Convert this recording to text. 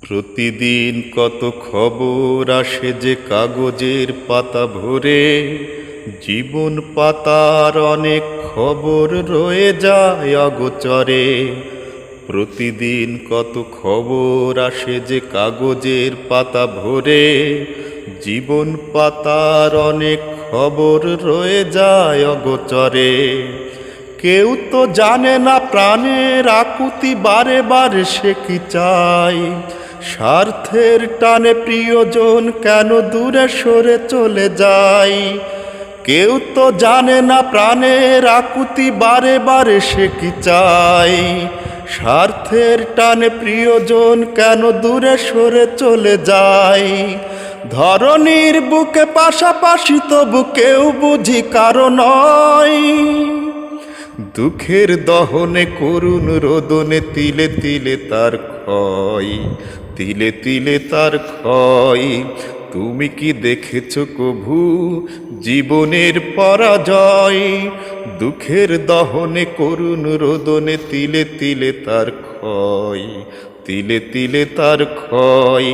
প্রতিদিন কত খবর আসে যে কাগজের পাতা ভরে, জীবন পাতার অনেক খবর রয়ে যায় অগোচরে। প্রতিদিন কত খবর আসে যে কাগজের পাতা ভরে, জীবন পাতার অনেক খবর রয়ে যায় অগোচরে। কেউ তো জানে না প্রাণের আকুতি বারে বারে সে কি চায়, স্বার্থের টানে প্রিয়জন কেন দূরে সরে চলে যায়। কেউ তো জানে না প্রাণের আকুতি বারে বারে সে কি চায়, স্বার্থের টানে প্রিয়জন কেন দূরে সরে চলে যায়। ধরনীর বুকে পাশাপাশি তবু কেউ বুঝি কারো নয়, দুঃখের দহনে করুণ রোদনে তিলে তিলে তার ক্ষয়, তিলে তিলে তার ক্ষয়। তুমি কি দেখেছ কভু জীবনের পরাজয়? দুঃখের দহনে করুণ রোদনে তিলে তিলে তার ক্ষয়, তিলে তিলে তার ক্ষয়।